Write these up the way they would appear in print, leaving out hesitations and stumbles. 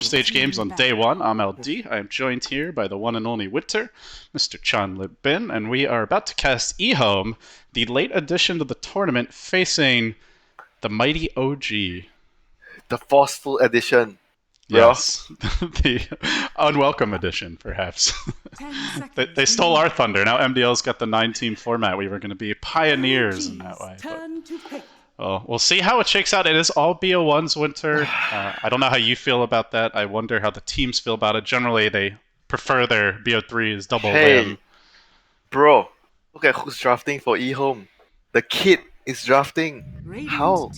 stage games on day one. I'm LD. I am joined here by the one and only Winter, Mr. Chan Lip Bin, and we are about to cast EHOME, the late addition to the tournament, facing the mighty OG. The forceful edition, bro. Yes, the unwelcome edition, perhaps. They stole our thunder. Now MDL's got the 9-team format. We were going to be pioneers in that way. But, well, we'll see how it shakes out. It is all BO1s, Winter. I don't know how you feel about that. I wonder how the teams feel about it. Generally, they prefer their BO3s double win. Bro, look at who's drafting for EHOME. The kid is drafting. How?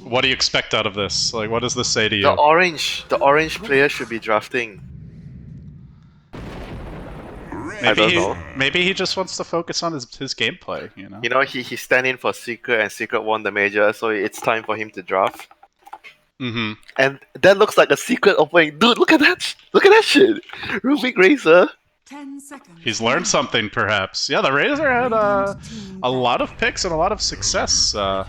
What do you expect out of this? Like, what does this say to you? The orange player should be drafting. I don't know. Maybe he just wants to focus on his gameplay, you know? You know, he stand in for Secret and Secret won the major, so it's time for him to draft. Mm-hmm. And that looks like a Secret opening. Dude, look at that! Look at that shit! Rubik Razor! 10 seconds. He's learned something, perhaps. Yeah, the Razor had a lot of picks and a lot of success at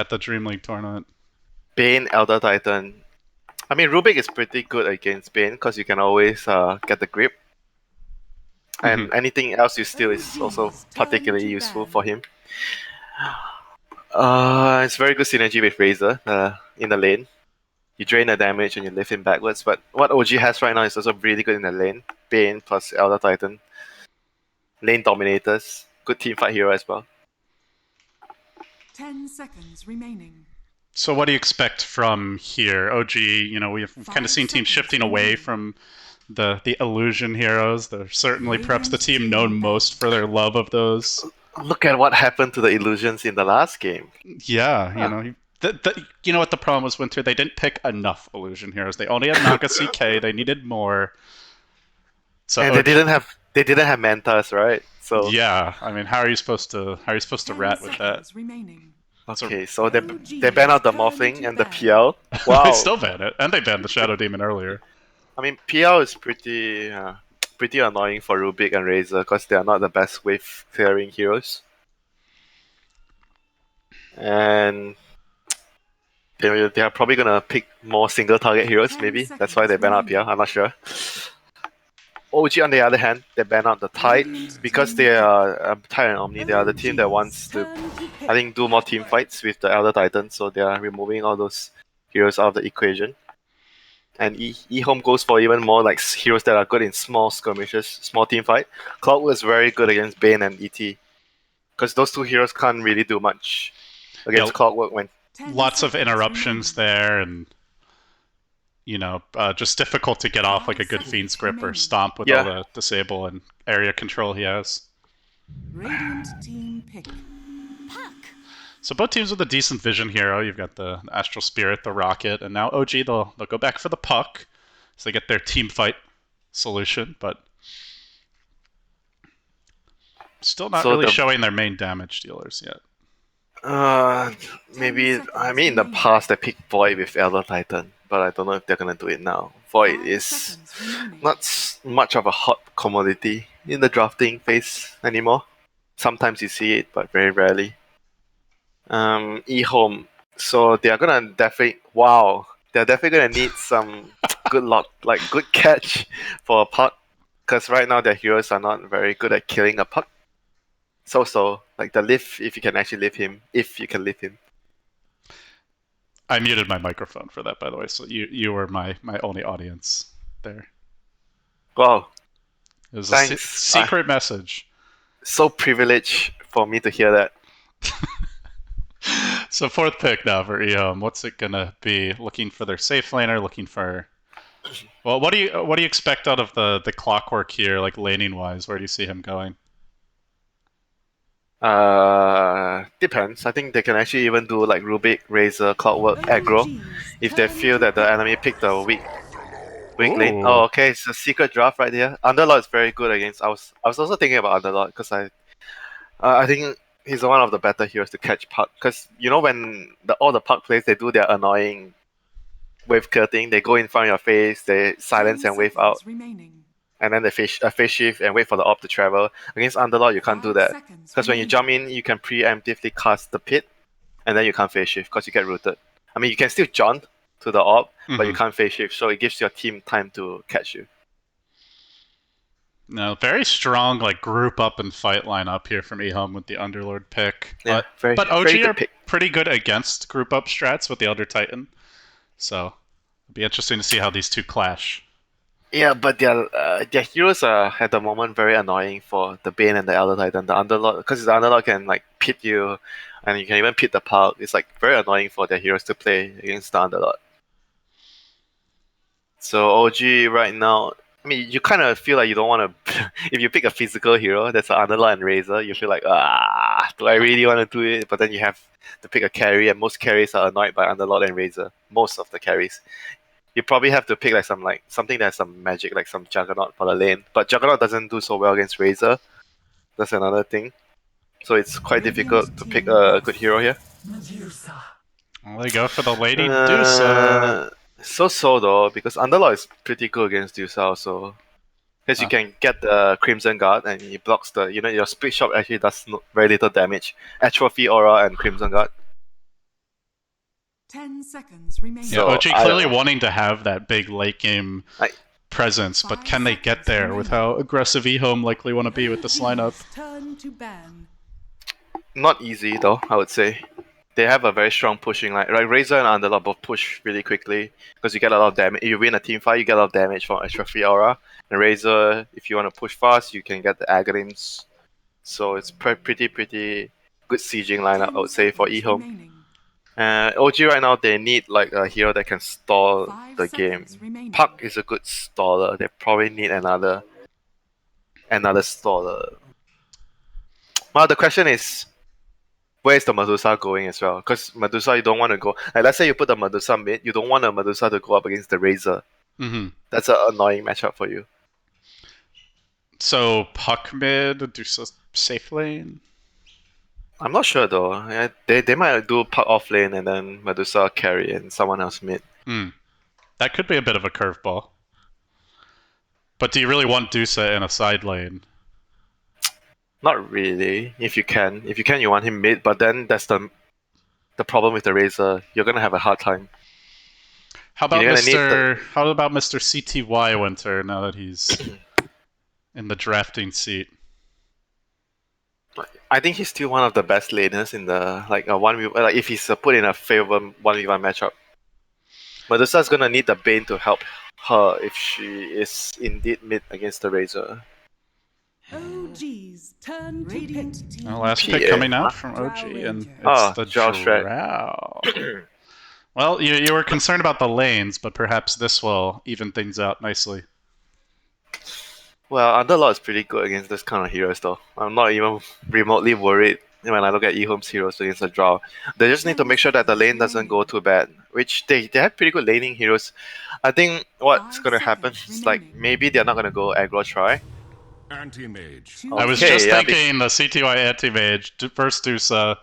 the Dream League tournament. Bane, Elder Titan. I mean, Rubik is pretty good against Bane, because you can always get the grip. And anything else you steal is also particularly useful for him. It's very good synergy with Razor in the lane. You drain the damage and you lift him backwards. But what OG has right now is also really good in the lane. Bane plus Elder Titan. Lane dominators. Good teamfight hero as well. 10 seconds remaining. So what do you expect from here? OG, you know, we've kind of seen teams shifting away from the illusion heroes. They're certainly perhaps the team known most for their love of those. Look at what happened to the illusions in the last game. Yeah, you know, you know what the problem was, Winter? They didn't pick enough illusion heroes. They only had Naga CK. They needed more. So and they didn't have Mantas, right? So yeah, I mean, how are you supposed to rat with that? Okay, so they banned out the Morphling and the PL. Wow. They still banned it, and they banned the Shadow Demon earlier. I mean, PL is pretty annoying for Rubik and Razor because they are not the best wave clearing heroes. And they are probably gonna pick more single target heroes, maybe. That's why they ban out PL, I'm not sure. OG on the other hand, they ban out the Tide because they are Tide and Omni. They are the team that wants to, I think, do more team fights with the Elder Titan, so they are removing all those heroes out of the equation. And EHOME goes for even more like heroes that are good in small skirmishes, small team fight. Clockwork is very good against Bane and ET, because those two heroes can't really do much against Clockwork when lots of interruptions there, and you know, just difficult to get off like a good Fiend's Grip or Stomp with all the disable and area control he has. Radiant team pick. So both teams with a decent vision hero. You've got the Astral Spirit, the Rocket, and now OG, they'll go back for the Puck. So they get their team fight solution, but still not really showing their main damage dealers yet. Maybe, I mean, in the past they picked Void with Elder Titan, but I don't know if they're gonna do it now. Void is not much of a hot commodity in the drafting phase anymore. Sometimes you see it, but very rarely. EHOME, so they're definitely gonna need some good catch for a puck, because right now their heroes are not very good at killing a puck. So like the lift, if you can lift him. I muted my microphone for that, by the way, so you were my only audience there. Wow, it was a secret message. So privileged for me to hear that. So fourth pick now for EHOME. What's it gonna be? Looking for their safe laner. Looking for. Well, what do you expect out of the Clockwork here, like laning wise? Where do you see him going? Depends. I think they can actually even do like Rubik, Razor, Clockwork, aggro, if they feel that the enemy picked a weak lane. Oh, okay, it's a secret draft right here. Underlord is very good against. I was also thinking about Underlord because I think he's one of the better heroes to catch puck, because you know when all the puck plays, they do their annoying wave clear thing. They go in front of your face, they silence and wave out, and then they face shift and wait for the orb to travel. Against Underlord, you can't do that, because when you jump in, you can preemptively cast the pit, and then you can't face shift because you get rooted. I mean, you can still jaunt to the orb, but you can't phase shift, so it gives your team time to catch you. No, very strong like group up and fight line up here from EHOME with the Underlord pick. Yeah, but OG very good are pick. pretty good against group up strats with the Elder Titan. So it'll be interesting to see how these two clash. Yeah, but their heroes are at the moment very annoying for the Bane and the Elder Titan. The Underlord, because the Underlord can like pit you, and you can even pit the Pug. It's like very annoying for their heroes to play against the Underlord. So OG right now, I mean, you kind of feel like you don't want to. If you pick a physical hero that's an Underlord and Razor, you feel like, do I really want to do it? But then you have to pick a carry, and most carries are annoyed by Underlord and Razor. Most of the carries. You probably have to pick something that's some magic, like some Juggernaut for the lane. But Juggernaut doesn't do so well against Razor. That's another thing. So it's quite difficult to pick a good hero here. Well, they go for the Lady Dusa. So though, because Underlord is pretty good against Dusa also. Because you can get the Crimson Guard and he blocks the, your split shot actually does very little damage. Atrophy Aura and Crimson Guard. 10 seconds remaining. Yeah, OG clearly wanting to have that big late game presence, but can they get there with how aggressive EHOME likely want to be with this lineup? Turn to ban. Not easy though, I would say. They have a very strong pushing line. Like Razor and Underlord both push really quickly because you get a lot of damage. If you win a team fight, you get a lot of damage from Atrophy Aura. And Razor, if you want to push fast, you can get the Aghanim's. So it's pretty good sieging lineup, I would say, for EHOME. OG right now, they need like a hero that can stall the game. Puck is a good staller. They probably need another staller. Well, the question is, where is the Medusa going as well? Because Medusa, you don't want to go. Like, let's say you put the Medusa mid, you don't want a Medusa to go up against the Razor. That's an annoying matchup for you. So Puck mid, Medusa safe lane. I'm not sure though. Yeah, they might do Puck off lane and then Medusa carry and someone else mid. That could be a bit of a curveball. But do you really want Dusa in a side lane? Not really. If you can, you want him mid. But then that's the problem with the Razor. You're gonna have a hard time. How about Mr. CTY Winter now that he's in the drafting seat? I think he's still one of the best laners in the if he's put in a favorable 1v1 matchup. Medusa's gonna need the Bane to help her if she is indeed mid against the Razor. OG's turn to pick. Last pick coming out from OG, and it's the Drow. Well, you were concerned about the lanes, but perhaps this will even things out nicely. Well, Underlord is pretty good against this kind of heroes though. I'm not even remotely worried when I look at EHOME's heroes against the Drow. They just need to make sure that the lane doesn't go too bad, which they have pretty good laning heroes. I think what's going to happen is like maybe they're not going to go aggro try. Anti-mage. I was just thinking the CTY anti-mage first Dusa.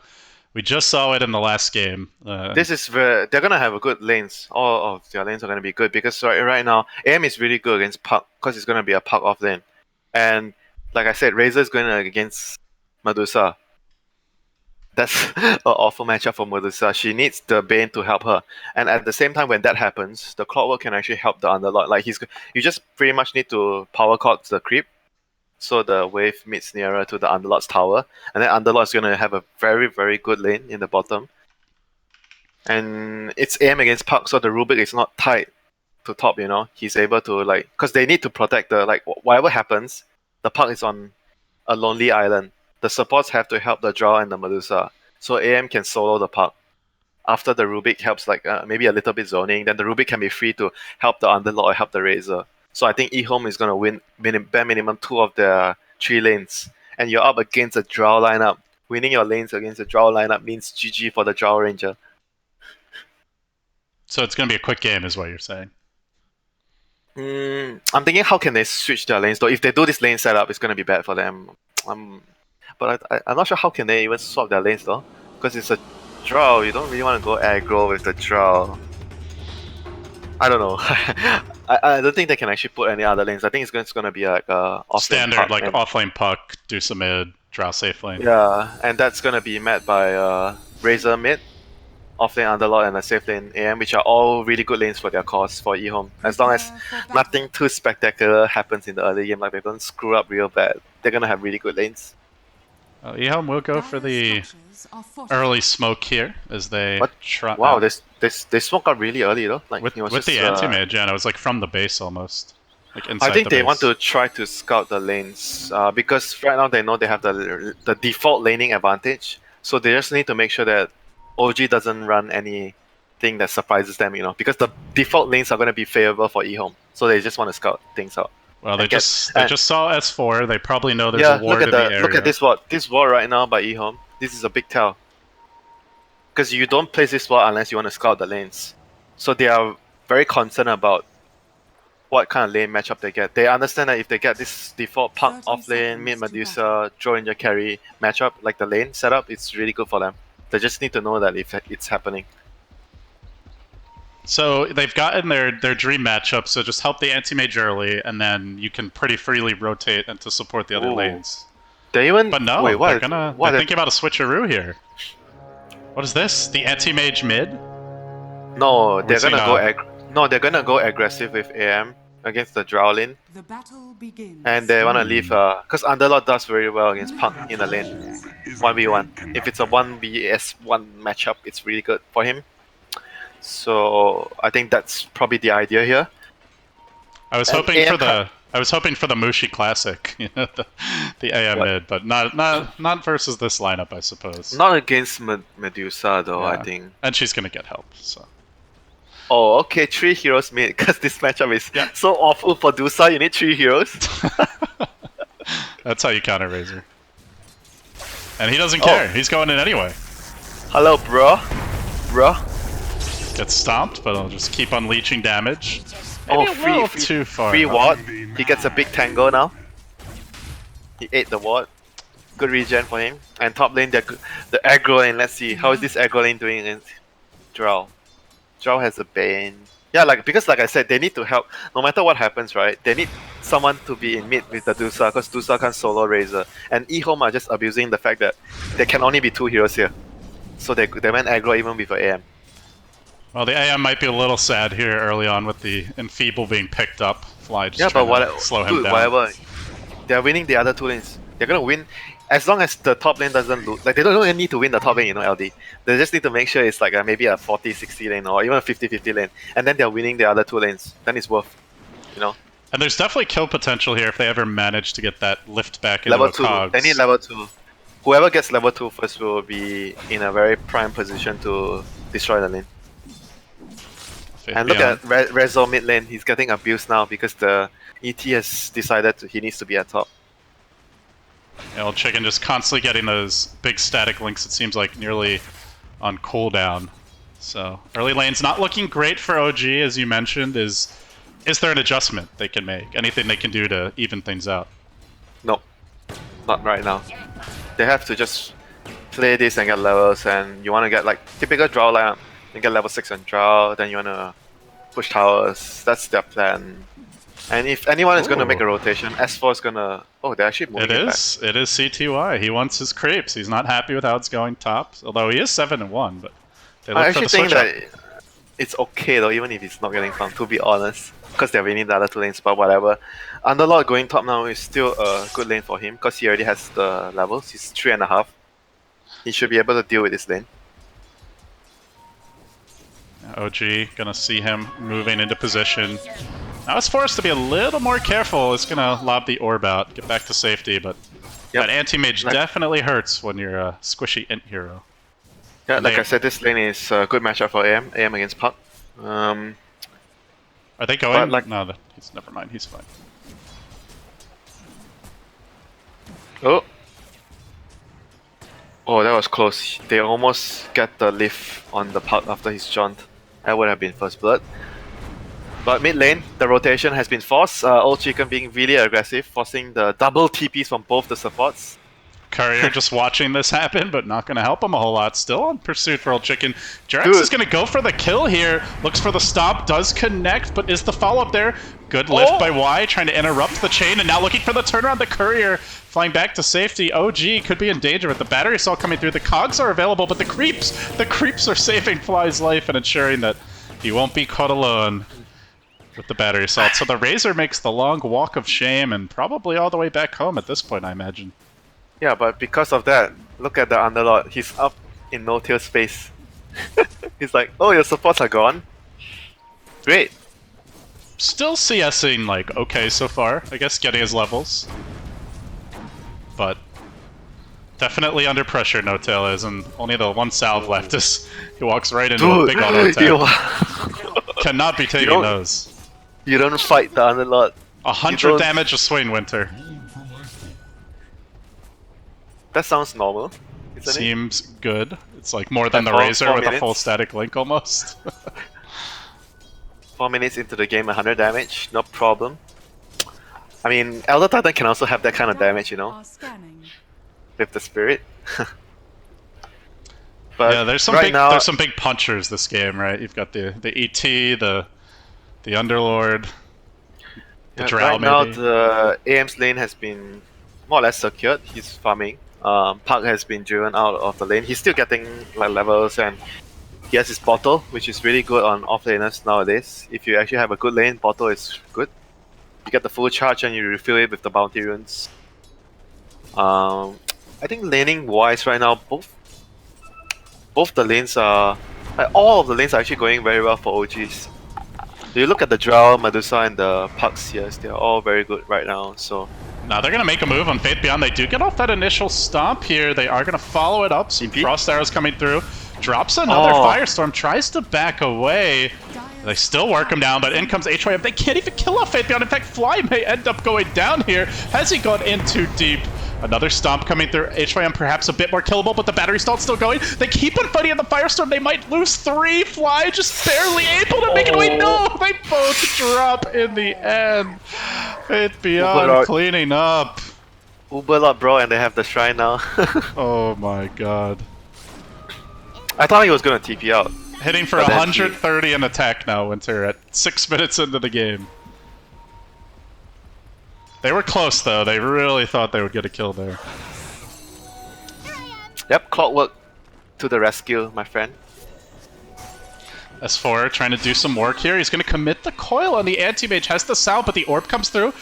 We just saw it in the last game. This is they're gonna have a good lanes. All of their lanes are gonna be good because right now AM is really good against Puck because it's gonna be a Puck off lane, and like I said, Razor is going against Medusa. That's an awful matchup for Medusa. She needs the Bane to help her, and at the same time, when that happens, the Clockwork can actually help the Underlord. Like you just pretty much need to power chord the creep, so the wave meets nearer to the Underlord's tower, and then Underlord's gonna have a very good lane in the bottom. And it's AM against Puck, so the Rubik is not tied to top. He's able to because they need to protect the whatever happens. The Puck is on a lonely island. The supports have to help the Drow and the Medusa, so AM can solo the Puck. After the Rubik helps maybe a little bit zoning, then the Rubik can be free to help the Underlord or help the Razor. So I think EHOME is gonna win bare minimum 2 of their 3 lanes, and you're up against a Drow lineup. Winning your lanes against a Drow lineup means GG for the Drow Ranger. So it's gonna be a quick game, is what you're saying. I'm thinking how can they switch their lanes though? If they do this lane setup, it's gonna be bad for them. But I'm not sure how can they even swap their lanes though, because it's a Drow. You don't really want to go aggro with the Drow. I don't know. I don't think they can actually put any other lanes. I think it's going to be like off standard, like offlane Puck, Dusa mid, Drow safe lane. Yeah, and that's going to be met by Razor mid off lane Underlord and a safe lane AM, which are all really good lanes for their cause for EHOME. As long as nothing too spectacular happens in the early game, like they don't screw up real bad, they're gonna have really good lanes. EHOME will go for the early smoke here as they try. Wow, they smoke out really early though. Like with it was with just, the anti-mage, yeah, it was like from the base almost. Like inside I think the they base. want to try to scout the lanes because right now they know they have the default laning advantage. So they just need to make sure that OG doesn't run anything that surprises them, you know, because the default lanes are going to be favorable for EHOME. So they just want to scout things out. Well, they just saw S4. They probably know there's a ward look at in the area. Look at this ward. This ward right now by EHOME. This is a big tell. Because you don't place this ward unless you want to scout the lanes. So they are very concerned about what kind of lane matchup they get. They understand that if they get this default punk off lane, mid Medusa, draw in your carry matchup, like the lane setup, it's really good for them. They just need to know that if it's happening. So they've gotten their dream matchup, so just help the anti-mage early, and then you can pretty freely rotate and to support the other lanes. They even... But no, wait, what? they're thinking about a switcheroo here. What is this? The anti-mage mid? No, they're gonna go aggressive with AM against the Drow lane. The battle begins. And they wanna leave because Underlord does very well against Punk in the lane. 1v1. If it's a 1vs1 matchup, it's really good for him. So I think that's probably the idea here. I was hoping for the Mushi Classic, you know, the AM mid, but not versus this lineup, I suppose. Not against Medusa though, Yeah. I think. And she's gonna get help, so. Oh, okay, 3 heroes mid, because this matchup is so awful for Dusa, you need 3 heroes. That's how you counter Razor. And he doesn't care, he's going in anyway. Hello, bro. Gets stomped, but he'll just keep unleashing damage. Maybe too far. Free ward. He gets a big tango now. He ate the ward. Good regen for him. And top lane, the aggro lane. Let's see, how is this aggro lane doing against Drow? Drow has a Bane. Yeah, because like I said, they need to help. No matter what happens, right? They need someone to be in mid with the Dusa, because Dusa can't solo Razor. And EHOME are just abusing the fact that there can only be 2 heroes here. So they went aggro even with an AM. Well, the AM might be a little sad here early on with the Enfeeble being picked up. Fly just but to slow him down. whatever. They're winning the other 2 lanes. They're gonna win as long as the top lane doesn't lose. Like, they don't even need to win the top lane, you know, LD. They just need to make sure it's like maybe a 40-60 lane or even a 50-50 lane. And then they're winning the other 2 lanes. Then it's worth, you know. And there's definitely kill potential here if they ever manage to get that lift back into Level 2. cogs. They need level 2. Whoever gets level 2 first will be in a very prime position to destroy the lane. And look at Rezo mid lane, he's getting abused now because the ET has decided he needs to be at top. Yeah, well, Chicken just constantly getting those big static links, it seems like nearly on cooldown. So, early lane's not looking great for OG, as you mentioned. Is there an adjustment they can make? Anything they can do to even things out? Nope. Not right now. They have to just play this and get levels, and you want to get like typical Drow lineup. You get level 6 on Drow, then you want to push towers. That's their plan. And if anyone is going to make a rotation, S4 is going to... Oh, they're actually moving it back. It is CTY. He wants his creeps. He's not happy with how it's going top. Although he is 7-1, but they look I for the actually think switch up. that it's okay though, even if he's not getting farmed, to be honest. Because they're winning the other 2 lanes, but whatever. Underlord going top now is still a good lane for him, because he already has the levels. He's 3.5. He should be able to deal with this lane. OG gonna see him moving into position. Now it's forced to be a little more careful. It's gonna lob the orb out, get back to safety, but that anti-mage definitely hurts when you're a squishy int hero. Yeah, like I said, this lane is a good matchup for AM. AM against Puck. Are they going? Like, no, never mind. He's fine. Oh, that was close. They almost get the lift on the Puck after his jaunt. That would have been first blood. But mid lane, the rotation has been forced. Old Chicken being really aggressive, forcing the double TPs from both the supports. Courier just watching this happen, but not going to help him a whole lot. Still on pursuit for Old Chicken. Jerax is going to go for the kill here. Looks for the stop, does connect, but is the follow-up there? Good lift by Y, trying to interrupt the chain, and now looking for the turnaround. The Courier flying back to safety. OG could be in danger with the battery assault coming through. The cogs are available, but the creeps are saving Fly's life and ensuring that he won't be caught alone with the battery assault. So the Razor makes the long walk of shame and probably all the way back home at this point, I imagine. Yeah, but because of that, look at the Underlord. He's up in no-tail space. He's like, oh, your supports are gone. Great. Still CSing, like, okay so far. I guess getting his levels. But definitely under pressure, No-Tail is, and only the one salve left is he walks right into a big auto attack. Cannot be taking those. You don't fight the Underlord. 100 damage a swing, Winter. That sounds normal. Seems good. It's like more than the Razor with a full static link almost. 4 minutes into the game, 100 damage, no problem. I mean, Elder Titan can also have that kind of damage, you know, with the spirit. But yeah, there's some big punchers this game, right? You've got the ET, the Underlord, the Drow. Right now, the AM's lane has been more or less secured. He's farming. Park has been driven out of the lane. He's still getting like levels, and he has his bottle, which is really good on off-laners nowadays. If you actually have a good lane, bottle is good. You get the full charge and you refill it with the bounty runes. I think laning-wise right now, both the lanes are... Like, all of the lanes are actually going very well for OGs. If you look at the Drow, Medusa, and the Pucks here, they're all very good right now, so... Now they're going to make a move on Faith Beyond. They do get off that initial stomp here. They are going to follow it up. Some frost arrows coming through. Drops another Firestorm. Tries to back away. They still work him down, but in comes HYM. They can't even kill off Faith Beyond. In fact, Fly may end up going down here. Has he gone in too deep? Another stomp coming through. HYM perhaps a bit more killable, but the battery stall's still going. They keep on fighting in the Firestorm. They might lose 3. Fly just barely able to make it away. No, they both drop in the end. Faith Beyond cleaning up. Uberlord, bro, and they have the shrine now. Oh my god. I thought he was gonna TP out. Hitting for 130 in attack now, Winter, at 6 minutes into the game. They were close, though. They really thought they would get a kill there. Yep, Clockwork to the rescue, my friend. S4 trying to do some work here. He's going to commit the coil on the anti-mage. Has the sound, but the orb comes through.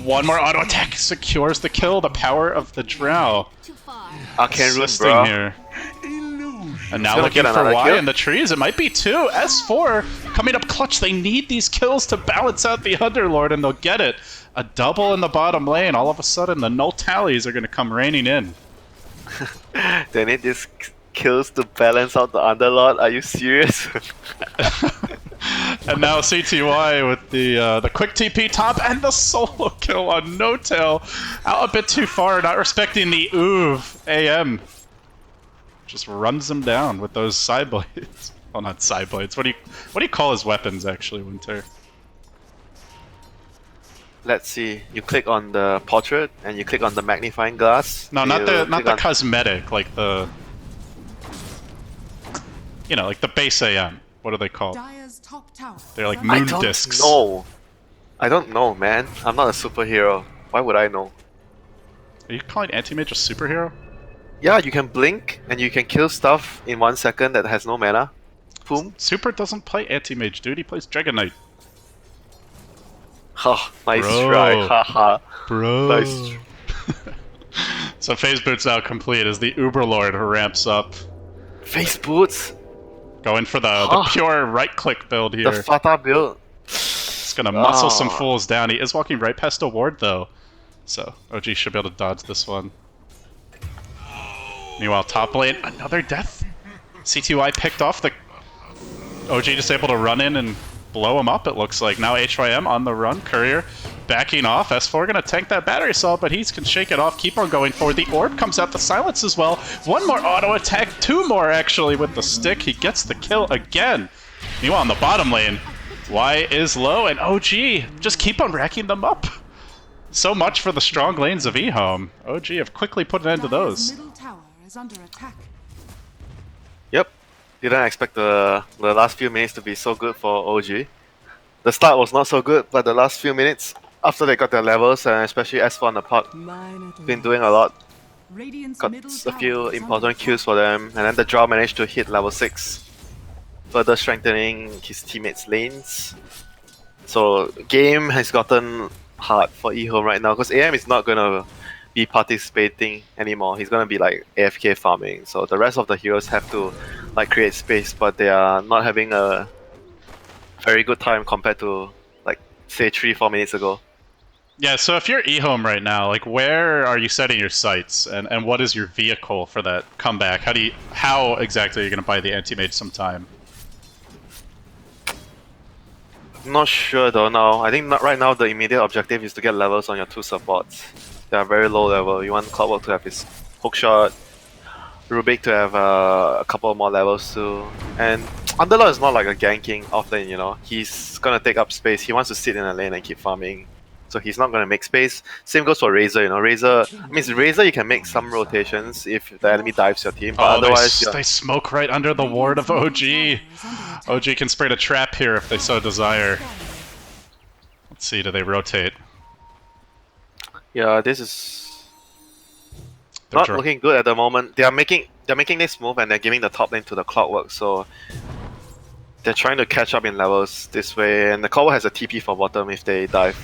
One more auto attack secures the kill. The power of the Drow. Arcane Rune, bro. Here. And now looking for Y in the trees. It might be 2. S4 coming up clutch. They need these kills to balance out the Underlord, and they'll get it. A double in the bottom lane. All of a sudden, the null tallies are going to come raining in. They need these kills to balance out the Underlord. Are you serious? And now CTY with the quick TP top and the solo kill on No-Tail. Out a bit too far, not respecting the Oov AM. Just runs him down with those side blades. Well, not side blades. What do you call his weapons actually, Winter? Let's see. You click on the portrait and you click on the magnifying glass. No, not the cosmetic, like the like the base AM. What are they called? They're like moon discs. I don't know, man. I'm not a superhero. Why would I know? Are you calling Anti-Mage a superhero? Yeah, you can blink and you can kill stuff in 1 second that has no mana. Boom. Super doesn't play Anti-Mage, dude. He plays Dragon Knight. Ha, nice try. Haha. Bro. Nice. So phase boots now complete as the Uberlord ramps up. Phase boots? Going for the pure right-click build here. The Fata build. It's gonna muscle some fools down. He is walking right past a ward though, so OG should be able to dodge this one. Meanwhile, top lane, another death. CTY picked off the OG, just able to run in and blow him up, it looks like. Now HYM on the run, Courier backing off. S4 gonna tank that battery assault, but he can shake it off, keep on going forward. The orb comes out, the silence as well. One more auto attack, 2 more actually with the stick. He gets the kill again. Meanwhile, on the bottom lane, Y is low, and OG just keep on racking them up. So much for the strong lanes of EHOME. OG have quickly put an end to Dire's those. middle tower is under attack. Yep. Didn't expect the last few minutes to be so good for OG. The start was not so good, but the last few minutes after they got their levels, and especially S4 on the pot, been doing a lot. Radiant's Got middle a few tower is important under kills for them, and then the draw managed to hit level 6, further strengthening his teammates' lanes. So game has gotten hard for EHOME right now because AM is not gonna be participating anymore. He's gonna be like AFK farming. So the rest of the heroes have to like create space, but they are not having a very good time compared to like say 3-4 minutes ago. Yeah, so if you're EHOME right now, like where are you setting your sights, and what is your vehicle for that comeback? How exactly are you gonna buy the anti-mage some time? Not sure though now. I think right now the immediate objective is to get levels on your 2 supports. They are very low level. You want Clockwork to have his hookshot, Rubik to have a couple more levels too. And Underlord is not like a ganking offlane, you know. He's gonna take up space. He wants to sit in a lane and keep farming. So he's not gonna make space. Same goes for Razor, you know. Razor you can make some rotations if the enemy dives your team, but otherwise they smoke right under the ward of OG. OG can spray a trap here if they so desire. Let's see, do they rotate? yeah, this is not looking good at the moment. They're making this move and they're giving the top lane to the Clockwork, so they're trying to catch up in levels this way, and the Clockwork has a TP for bottom if they dive.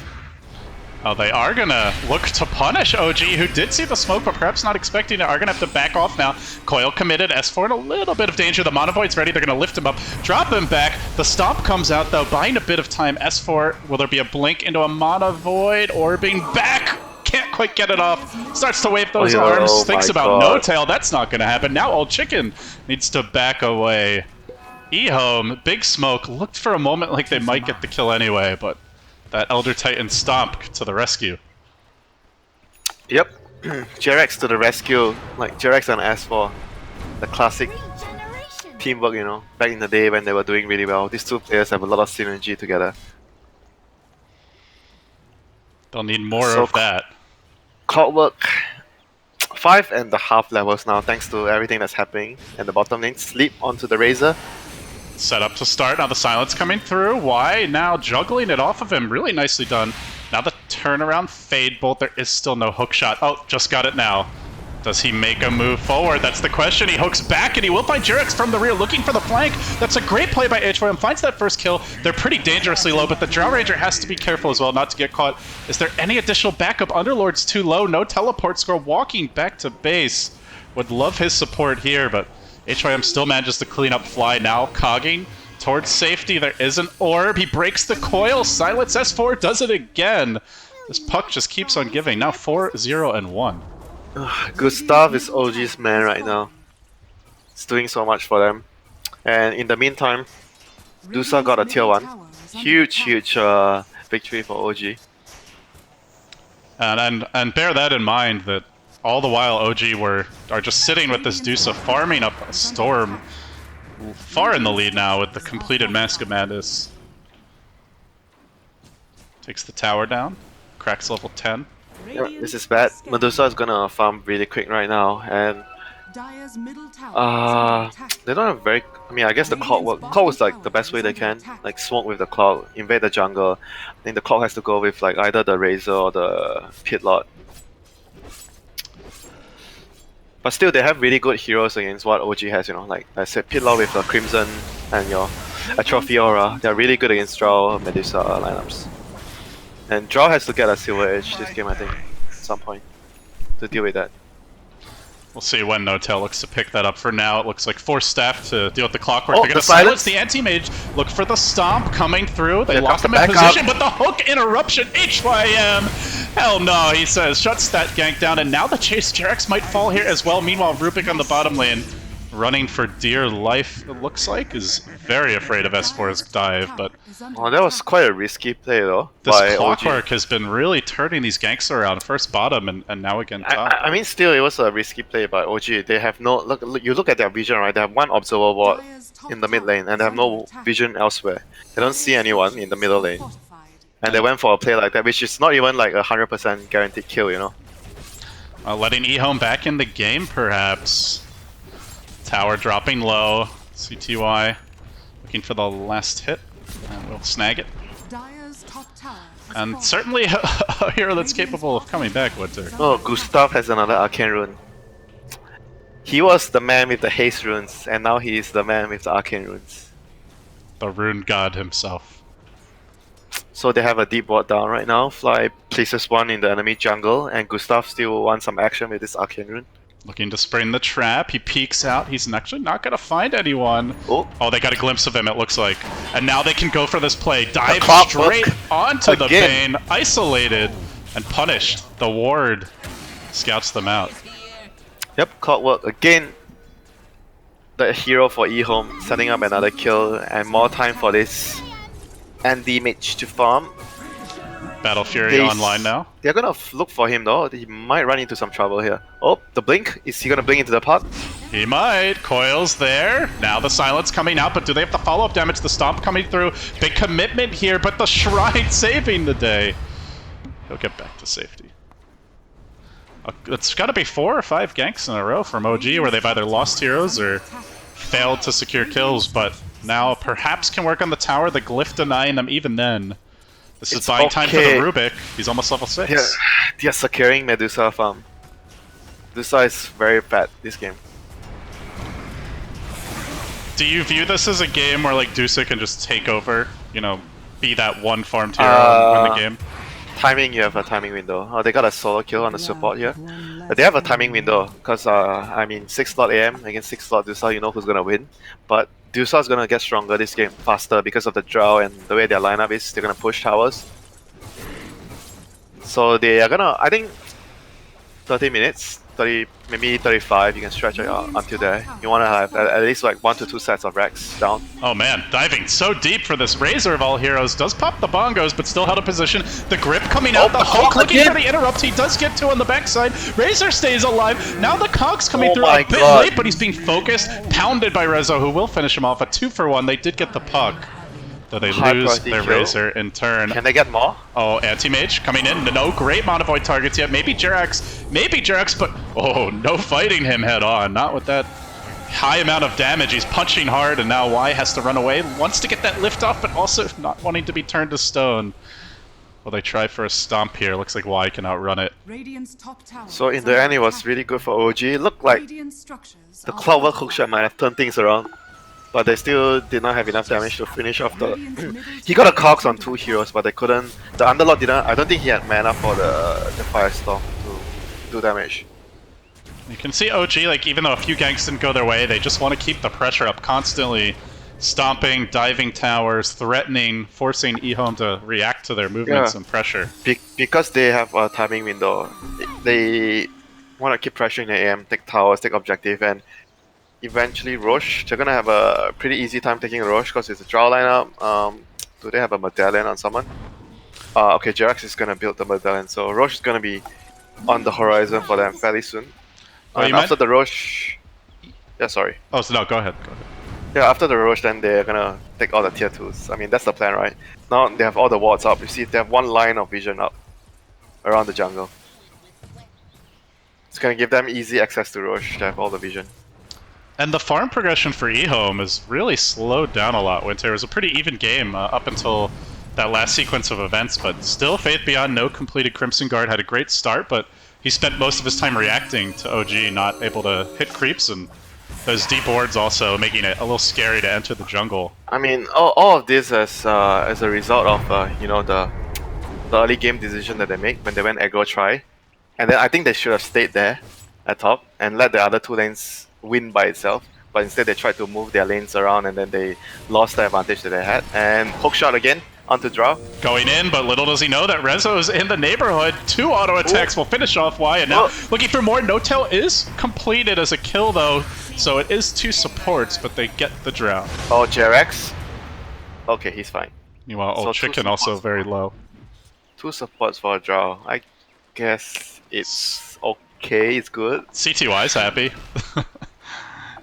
Oh, they are gonna look to punish OG, who did see the smoke, but perhaps not expecting it. Are gonna have to back off now. Coil committed, S4 in a little bit of danger. The Mana Void's ready, they're gonna lift him up, drop him back. The Stomp comes out though, buying a bit of time. S4, will there be a blink into a Mana Void? Orbing back! Can't quite get it off. Starts to wave those arms, thinks about No Tail, that's not gonna happen. Now Old Chicken needs to back away. EHOME, big smoke, looked for a moment like they might get the kill anyway, but that Elder Titan Stomp to the rescue. Yep. Jerax to the rescue. Like Jerax and S4. The classic teamwork, you know, back in the day when they were doing really well. These two players have a lot of synergy together. They'll need more of that. Clockwork, 5.5 levels now thanks to everything that's happening. And the bottom lane, sleep onto the Razor. Set up to start. Now the silence coming through. Why? Now juggling it off of him. Really nicely done. Now the turnaround Fade Bolt. There is still no hook shot. Oh, just got it now. Does he make a move forward? That's the question. He hooks back and he will find Jerax from the rear looking for the flank. That's a great play by EHOME. Finds that first kill. They're pretty dangerously low, but the Drow Ranger has to be careful as well not to get caught. Is there any additional backup? Underlord's too low. No teleport score. Walking back to base. Would love his support here, but EHOME still manages to clean up Fly now. Cogging towards safety. There is an orb. He breaks the coil. Silence S4 does it again. This puck just keeps on giving. Now 4-0-1. Gustav is OG's man right now. It's doing so much for them. And in the meantime, Dusa got a tier 1. Huge victory for OG. And bear that in mind that all the while OG are just sitting with this Dusa farming up a Storm. Far in the lead now with the completed Mask of Madness. Takes the tower down. Cracks level 10. Yeah, this is bad. Medusa is gonna farm really quick right now, and they don't have very. I mean, I guess the Clock is like the best way they can, like smoke with the Clock, invade the jungle. I think the Clock has to go with like either the Razor or the Pit Lord. But still, they have really good heroes against what OG has. You know, like I said, Pit Lord with the Crimson and your Atrophiora. They're really good against Drow Medusa lineups. And Drow has to get a Silver Edge this game, I think, at some point, to deal with that. We'll see when No Tail looks to pick that up. For now, it looks like forced staff to deal with the Clockwork. Oh, They're going to silence the Anti-Mage. Look for the Stomp coming through. They lock him in position, but the hook interruption, HYM! Hell no, he says. Shuts that gank down, and now the Chase Jerax might fall here as well. Meanwhile, Rubik on the bottom lane, running for dear life, it looks like, is very afraid of S4's dive, but... Oh, that was quite a risky play, though. This Clockwork has been really turning these ganks around. First bottom, and now again top. I mean, still, it was a risky play by OG. They have no... Look, you look at their vision, right? They have one observer ward in the mid lane, and they have no vision elsewhere. They don't see anyone in the middle lane. And they went for a play like that, which is not even like 100% guaranteed kill, you know. Letting EHOME back in the game, perhaps. Tower dropping low. CTY looking for the last hit, and we'll snag it. Dire's top tower has And fallen. certainly a hero that's capable of coming back, Winter. Oh, Gustav has another Arcane Rune. He was the man with the haste runes, and now he is the man with the Arcane Runes. The rune god himself. So they have a deep ward down right now. Fly places one in the enemy jungle, and Gustav still wants some action with this Arcane Rune. Looking to spring the trap. He peeks out. He's actually not going to find anyone. Oh, They got a glimpse of him, it looks like. And now they can go for this play. Dive clockwork straight onto the again. Bane. Isolated and punished. The ward scouts them out. yep, Clockwork again. The hero for EHOME, setting up another kill, and more time for this MDL Mage to farm. Battle Fury They online now. They're gonna look for him though. He might run into some trouble here. Oh, the blink. Is he gonna blink into the park? He might. Coil's there. Now the silence coming out, but do they have the follow-up damage? The stomp coming through. Big commitment here, but the shrine saving the day. He'll get back to safety. It's got to be 4 or 5 ganks in a row from OG where they've either lost heroes or failed to secure kills, but now perhaps can work on the tower. The glyph denying them even then. This is It's buying time for the okay. Rubik. He's almost level 6. They're securing Medusa farm. Medusa is very bad this game. Do you view this as a game where like Dusa can just take over, you know, be that one farmed hero and win the game? Timing, you have a timing window. Oh, they got a solo kill on the support here. But they have a timing window because I mean 6 slot AM against 6 slot Dusa, you know who's gonna win. But Dusa is gonna get stronger this game faster because of the draw and the way their lineup is. They're gonna push towers. So they are gonna, I think, 30 minutes, 30, maybe 35. You can stretch it out until there. You wanna have at least like 1 to 2 sets of racks down. Oh man, diving so deep for this Razor of all heroes. Does pop the bongos, but still held a position. The grip coming out. The Hulk looking for the interrupt. He does get 2 on the backside. Razor stays alive. Now the Cogs coming through a bit late, but he's being focused. Pounded by Rezo, who will finish him off. A 2-for-1. They did get the puck. Though they High lose priority their kill. Razor in turn. Can they get more? Oh, Anti-Mage coming in. No great Monovoid targets yet. Maybe Jerax, but oh, no fighting him head on. Not with that high amount of damage. He's punching hard, and now Y has to run away. Wants to get that lift off, but also not wanting to be turned to stone. Well, they try for a stomp here. Looks like Y can outrun it. Radiant's top tower So in is the under end, it was attack. really good for OG. Looked like Radiant structures the are Clockwork fortified. hookshot might have turned things around, but they still did not have enough damage to finish off the. Radiant's middle He got a tower cogs is on under 2 attack. heroes, but they couldn't. The Underlord didn't. I don't think he had mana for the Firestorm to do damage. You can see OG, like, even though a few ganks didn't go their way, they just want to keep the pressure up constantly. Stomping, diving towers, threatening, forcing EHOME to react to their movements Yeah. and pressure. Because they have a timing window, they want to keep pressuring the AM, take towers, take objective, and eventually Roche. They're gonna have a pretty easy time taking Roche because it's a draw lineup. Do they have a medallion on someone? Okay, Jerax is gonna build the medallion, so Roche is gonna be on the horizon for them fairly soon. Oh, And you after meant- the Roche, yeah, sorry. Oh, so no, go ahead. Yeah, after the Roche, then they're gonna take all the tier 2s. I mean, that's the plan, right? Now they have all the wards up. You see, they have one line of vision up around the jungle. It's gonna give them easy access to Roche to have all the vision. And the farm progression for EHOME is really slowed down a lot, Winter. It was a pretty even game up until that last sequence of events, but still Faith Beyond, no completed Crimson Guard, had a great start, but he spent most of his time reacting to OG, not able to hit creeps, and those deep wards also making it a little scary to enter the jungle. I mean, all of this as a result of you know the early game decision that they make when they went aggro try, and then I think they should have stayed there at top and let the other 2 lanes win by itself. But instead they tried to move their lanes around and then they lost the advantage that they had. And hookshot again onto draw. Going in, but little does he know that Rezo's in the neighborhood. 2 auto attacks will finish off Y, and now looking for more. No-Tail is completed as a kill though, so it is 2 supports, but they get the drown. Oh, Jerax. Okay, he's fine. Meanwhile, So Old 2 Chicken also supports. very low. 2 supports for a draw. I guess it's okay. It's good. CTY's happy.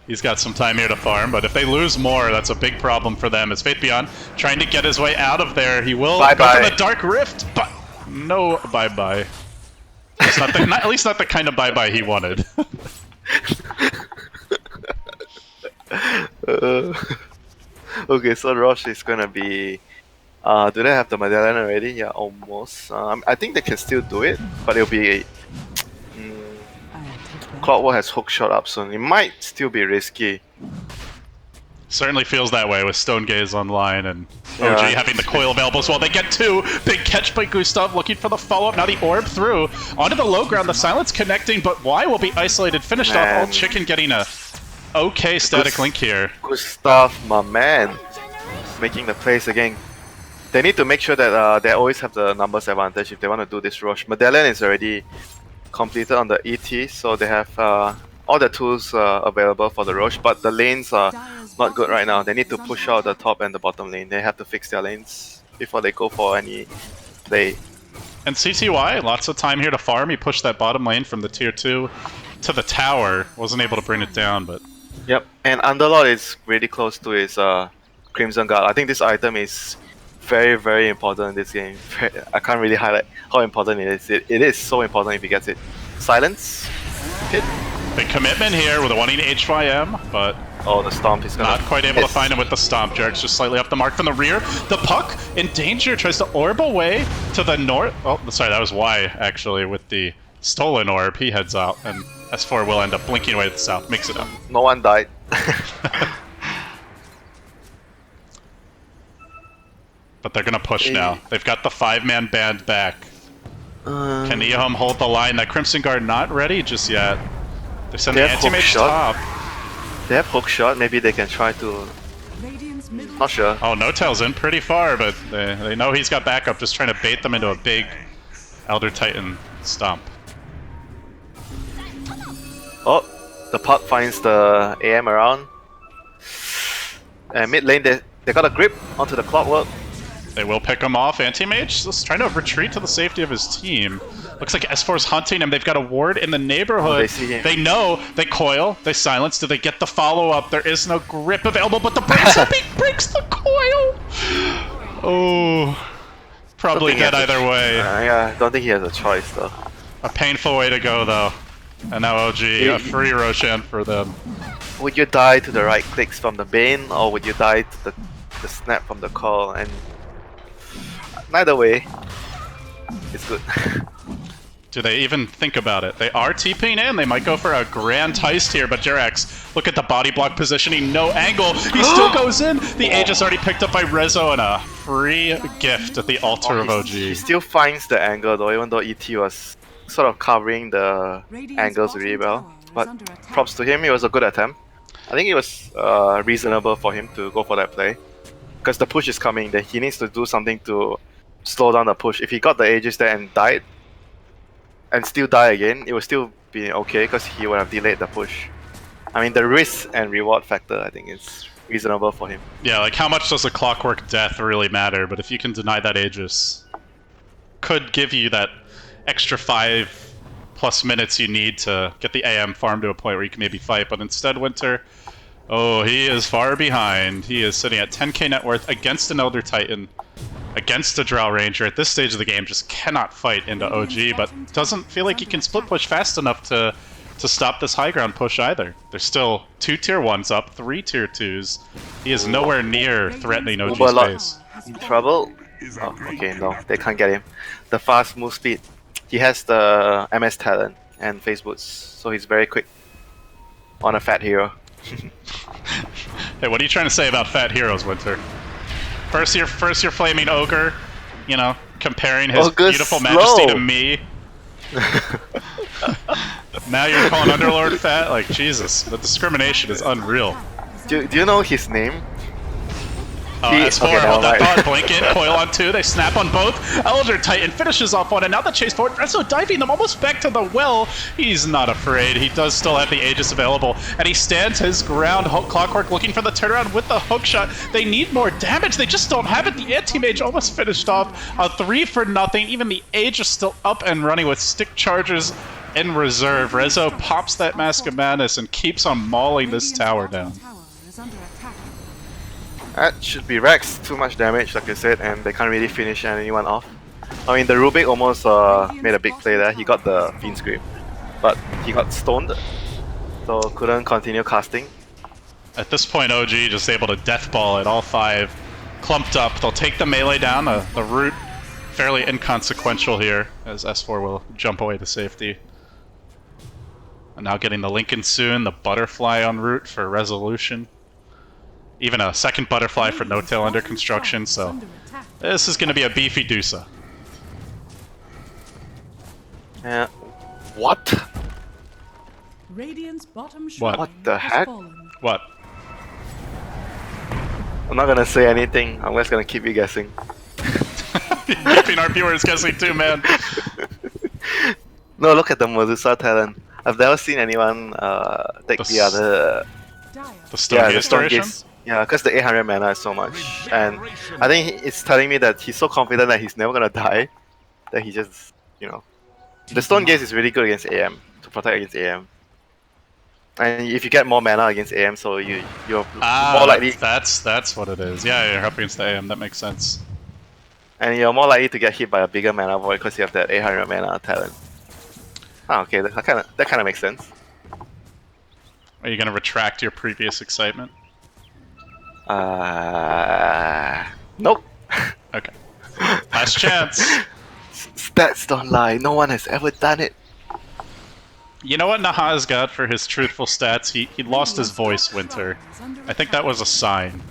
He's got some time here to farm, but if they lose more, that's a big problem for them. As Faith Beyond trying to get his way out of there. He will go for the Dark Rift, but no bye-bye. At least not the kind of bye-bye he wanted. Okay, so Roche is gonna be... do they have the medallion already? Yeah, almost. I think they can still do it, but it'll be... Clockwork has hook shot up soon. It might still be risky. Certainly feels that way with Stone Gaze online and OG having the coil available as well. They get two. Big catch by Gustav looking for the follow-up. Now the orb through. Onto the low ground. The silence connecting, but Y will be isolated. Finished off. All Chicken getting a okay static link here. Gustav, my man, making the plays again. They need to make sure that they always have the numbers advantage if they want to do this rush. Medallion is already completed on the ET, so they have all the tools available for the rush, but the lanes are not good right now. They need to push out the top and the bottom lane. They have to fix their lanes before they go for any play. And CTY, lots of time here to farm. He pushed that bottom lane from the tier 2 to the tower. Wasn't able to bring it down, but... Yep, and Underlord is really close to his Crimson Guard. I think this item is very, very important in this game. I can't really highlight how important it is. It is so important if he gets it. Silence. Hit. Big commitment here with a wanting HYM, but... Oh, the Stomp is gonna... Not quite able to find him with the Stomp. Jarek's just slightly up the mark from the rear. The Puck in danger, tries to orb away to the north. Oh, sorry, that was Y, actually, with the stolen orb. He heads out, and S4 will end up blinking away to the south. Mix it up. No one died. But they're gonna push now. They've got the 5-man band back. Can EHOME hold the line? That Crimson Guard not ready just yet. They're sending anti-mage top. They have hook shot. Maybe they can try to... Not sure. Oh, No-Tail's in pretty far, but they know he's got backup. Just trying to bait them into a big Elder Titan stomp. Oh, the Puck finds the AM around. And mid lane, they got a grip onto the Clockwork. They will pick him off. Anti-Mage just trying to retreat to the safety of his team. Looks like S4's hunting him. They've got a ward in the neighborhood. Oh, they see him. They know. They coil. They silence. Do they get the follow-up? There is no grip available, but the breaks up. He breaks the coil! Oh. Probably dead either way. Yeah, I don't think he has a choice, though. A painful way to go, though. And now OG, a free Roshan for them. Would you die to the right clicks from the Bane, or would you die to the snap from the call? And neither way, it's good. Do they even think about it? They are TPing in. They might go for a grand heist here, but Jerax, look at the body block positioning. No angle. He still goes in. The Aegis already picked up by Rezo and a free gift at the altar of OG. He still finds the angle though, even though ET was sort of covering the angles really well. But props to him, it was a good attempt. I think it was reasonable for him to go for that play. Because the push is coming, then he needs to do something to slow down the push. If he got the Aegis there and died, and still die again, it would still be okay because he would have delayed the push. I mean, the risk and reward factor, I think, is reasonable for him. Yeah, like how much does a Clockwork death really matter? But if you can deny that Aegis, could give you that extra 5+ minutes you need to get the AM farm to a point where you can maybe fight. But instead, Winter, oh, he is far behind. He is sitting at 10k net worth against an Elder Titan, against a Drow Ranger. At this stage of the game, just cannot fight into OG, but doesn't feel like he can split push fast enough to stop this high ground push either. There's still 2 tier 1s up, 3 tier 2s. He is nowhere near threatening OG space. In trouble? Oh, okay, no, they can't get him. The fast move speed. He has the MS talent and phase boots, so he's very quick on a fat hero. Hey, what are you trying to say about fat heroes, Winter? First you're flaming ogre, you know, comparing his beautiful majesty to me. Now you're calling Underlord fat? Like, Jesus, the discrimination is unreal. Do you know his name? S4, hold that thought, blink in, coil on 2, they snap on both. Elder Titan finishes off one, and now the chase forward. Rezo diving them almost back to the well. He's not afraid. He does still have the Aegis available, and he stands his ground. Clockwork looking for the turnaround with the hook shot. They need more damage. They just don't have it. The anti-mage almost finished off. A 3 for nothing. Even the Aegis still up and running with stick charges in reserve. Rezo pops that Mask of Madness and keeps on mauling this tower down. That should be Rex. Too much damage, like I said, and they can't really finish anyone off. I mean, the Rubik almost made a big play there. He got the Fiend's Grip, but he got stoned, so couldn't continue casting. At this point, OG just able to death ball it, all 5 clumped up. They'll take the melee down. The root fairly inconsequential here, as S4 will jump away to safety. And now getting the Lincoln soon, the butterfly en route for resolution. Even a second butterfly for No Tail under construction, so this is going to be a beefy Dusa. Yeah. What? What? What the heck? What? I'm not gonna say anything. I'm just gonna keep you guessing. Keeping our viewers guessing too, man. No, look at the Medusa talent. I've never seen anyone take the other. The Stone Restoration? Yeah, because the 800 mana is so much, and I think it's telling me that he's so confident that he's never gonna die, that he just, you know, the Stone Gaze is really good against AM to protect against AM. And if you get more mana against AM, so you're more likely. That's what it is. Yeah, you're up against the AM. That makes sense. And you're more likely to get hit by a bigger mana void because you have that 800 mana talent. Oh, okay, that kind of makes sense. Are you gonna retract your previous excitement? Nope. Okay. Last chance. Stats don't lie. No one has ever done it. You know what Naha's got for his truthful stats? He lost his voice, Winter. I think that was a sign.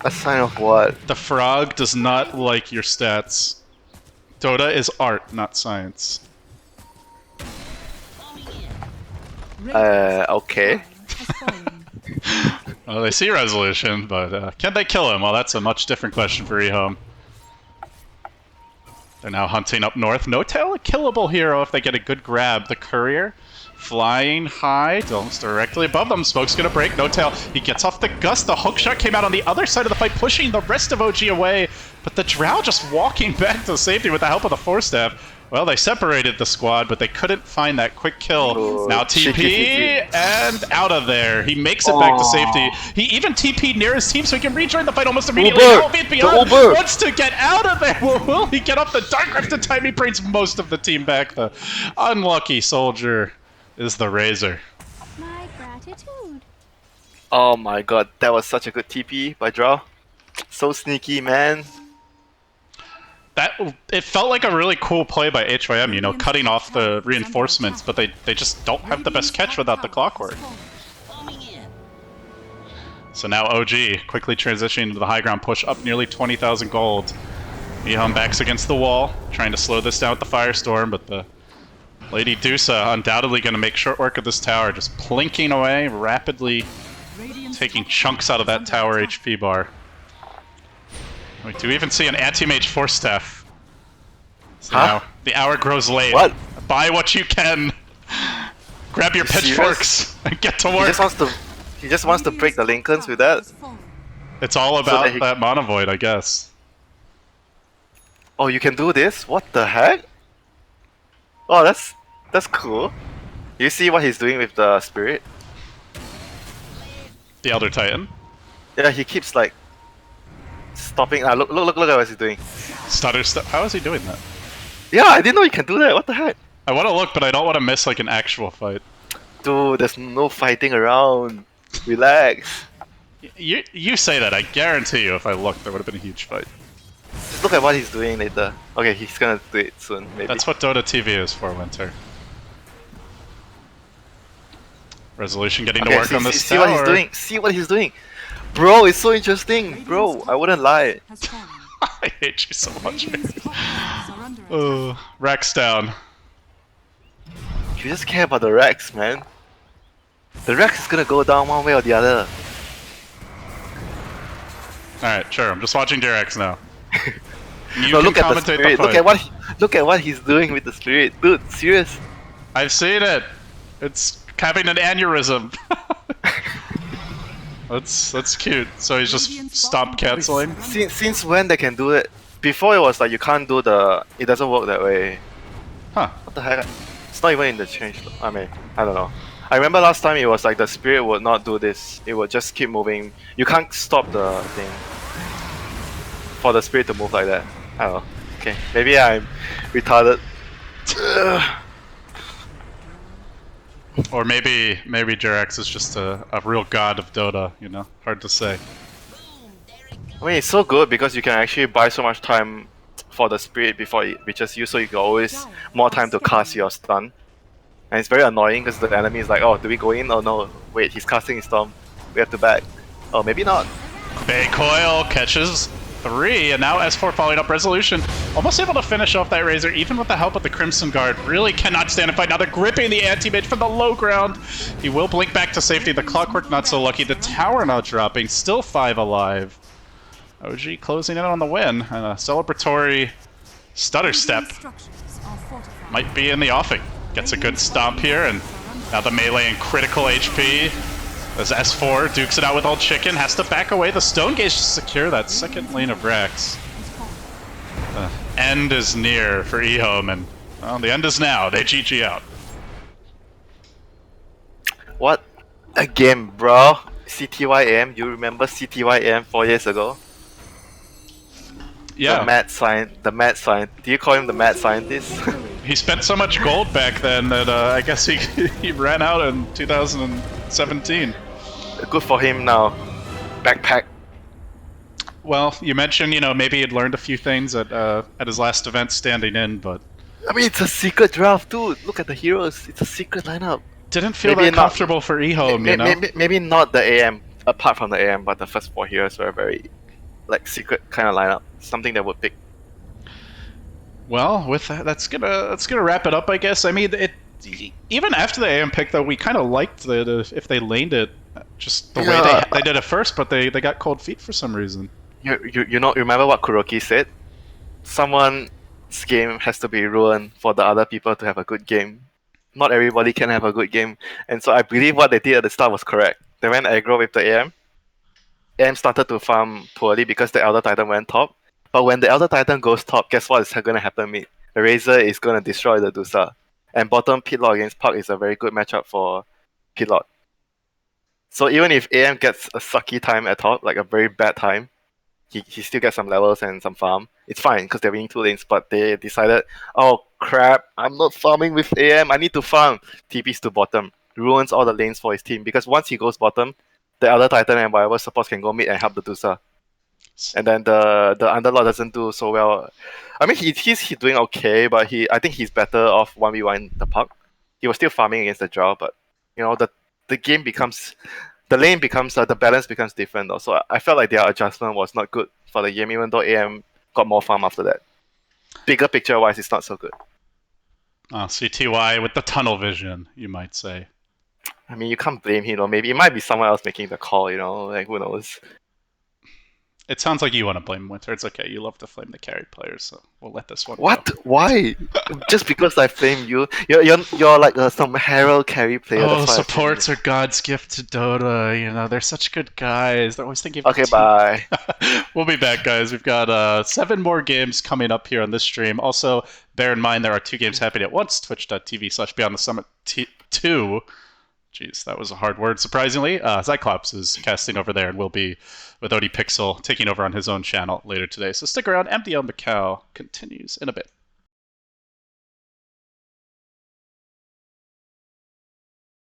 A sign of what? The frog does not like your stats. Dota is art, not science. Okay. Well, they see resolution, but can they kill him? Well, that's a much different question for EHOME. They're now hunting up north. No Tail, a killable hero if they get a good grab. The Courier, flying high, almost directly above them. Smoke's gonna break. No Tail, he gets off the gust. The hookshot came out on the other side of the fight, pushing the rest of OG away. But the Drow just walking back to safety with the help of the Force Staff. Well, they separated the squad, but they couldn't find that quick kill. Oh, now TP, and out of there. He makes it back to safety. He even TP'd near his team so he can rejoin the fight almost immediately. Wants to get out of there. Will he get off the Dark Rift in time? He brings most of the team back. The unlucky soldier is the Razor. My gratitude. Oh my god, that was such a good TP by Draw. So sneaky, man. It felt like a really cool play by HYM, you know, cutting off the reinforcements, but they just don't have the best catch without the clockwork. So now OG quickly transitioning to the high ground push, up nearly 20,000 gold. EHOME backs against the wall, trying to slow this down with the Firestorm, but the Lady Dusa undoubtedly going to make short work of this tower, just plinking away, rapidly taking chunks out of that tower HP bar. We do even see an anti-mage Force Staff. So now the hour grows late. What? Buy what you can. Grab your pitchforks and get to work. He just wants to break the Lincolns with that. It's all about that Mana Void, I guess. Oh, you can do this? What the heck? Oh, that's cool. You see what he's doing with the Spirit? The Elder Titan. Yeah, he keeps like stopping. Look at what he's doing. Stutter step. How is he doing that? Yeah, I didn't know you can do that. What the heck? I want to look, but I don't want to miss like an actual fight. Dude, there's no fighting around. Relax. You say that. I guarantee you, if I looked, there would have been a huge fight. Just look at what he's doing later. Okay, he's gonna do it soon, maybe. That's what Dota TV is for, Winter. Resolution getting to work on this see tower. What he's doing. See what he's doing. Bro, it's so interesting. Bro, I wouldn't lie. I hate you so much. Rex down. You just care about the Rex, man. The Rex is gonna go down one way or the other. Alright, sure. I'm just watching Direx now. You no, can look at the commentate Spirit. Look at what he's doing with the Spirit. Dude, serious. I've seen it. It's having an aneurysm. That's cute. So he's just stopped canceling. Since when they can do it? Before it was like you can't do the. It doesn't work that way. Huh. What the heck? not even in the change. I mean, I don't know. I remember last time it was like the spirit would not do this. It would just keep moving. You can't stop the thing for the spirit to move like that. I don't know. Okay, maybe I'm retarded. Or maybe Jirax is just a real god of Dota, you know? Hard to say. I mean, it's so good because you can actually buy so much time for the spirit before it reaches you, so you can always more time to cast your stun. And it's very annoying because the enemy is like, oh, do we go in? Oh no, wait, he's casting his storm. We have to back. Oh, maybe not. Bay Coil catches 3, and now S4 following up Resolution. Almost able to finish off that Razor, even with the help of the Crimson Guard. Really cannot stand and fight. Now they're gripping the anti-mage from the low ground. He will blink back to safety. The Clockwork not so lucky. The tower now dropping. Still 5 alive. OG closing in on the win. And a celebratory stutter step might be in the offing. Gets a good stomp here, and now the melee in critical HP. As S4 dukes it out with Old Chicken, has to back away the Stone Gauge to secure that second lane of Rex. The end is near for EHOME, and well, the end is now. They GG out. What a game, bro. CTYM, you remember CTYM 4 years ago? Yeah. The mad scientist. Do you call him the mad scientist? He spent so much gold back then that I guess he ran out in 2017. Good for him now. Backpack. Well, you mentioned, you know, maybe he'd learned a few things at his last event standing in, but... I mean, it's a secret draft, dude. Look at the heroes. It's a secret lineup. Didn't feel Maybe that comfortable for EHOME, you know? Maybe not the AM, apart from the AM, but the first 4 heroes were very, like, secret kind of lineup. Something they would pick. Well, with that, that's gonna wrap it up, I guess. I mean, even after the AM pick, though, we kind of liked if they laned it, just the way they did it first, but they got cold feet for some reason. You know, remember what Kuroki said? Someone's game has to be ruined for the other people to have a good game. Not everybody can have a good game, and so I believe what they did at the start was correct. They went aggro with the AM. AM started to farm poorly because the Elder Titan went top. But when the Elder Titan goes top, guess what is going to happen, mate? The Razor is going to destroy the Dusa. And bottom Pitlord against Puck is a very good matchup for Pitlord. So even if AM gets a sucky time at top, like a very bad time, he still gets some levels and some farm. It's fine because they're winning 2 lanes, but they decided, oh crap, I'm not farming with AM, I need to farm. TPs to bottom, ruins all the lanes for his team because once he goes bottom, the Elder Titan and whatever supports can go mid and help the Dusa. And then the Underlord doesn't do so well. I mean, he's doing okay, but I think he's better off 1v1 the Puck. He was still farming against the draw, but you know the game becomes, the lane becomes, the balance becomes different though. So I felt like their adjustment was not good for the game, even though AM got more farm after that. Bigger picture wise, it's not so good. CTY with the tunnel vision, you might say. I mean, you can't blame him, you know. Maybe it might be someone else making the call, you know. Like who knows. It sounds like you want to blame Winter. It's okay. You love to flame the carry players, so we'll let this one What? go. Why? Just because I flame you? You're like some Herald carry player. Oh, supports are God's gift to Dota. You know, they're such good guys. They're always thinking of Okay, bye. We'll be back, guys. We've got 7 more games coming up here on this stream. Also, bear in mind there are 2 games happening at once. Twitch.tv/BeyondTheSummit 2. Jeez, that was a hard word, surprisingly. Cyclops is casting over there and will be with Odie Pixel taking over on his own channel later today. So stick around. MDL Macau continues in a bit.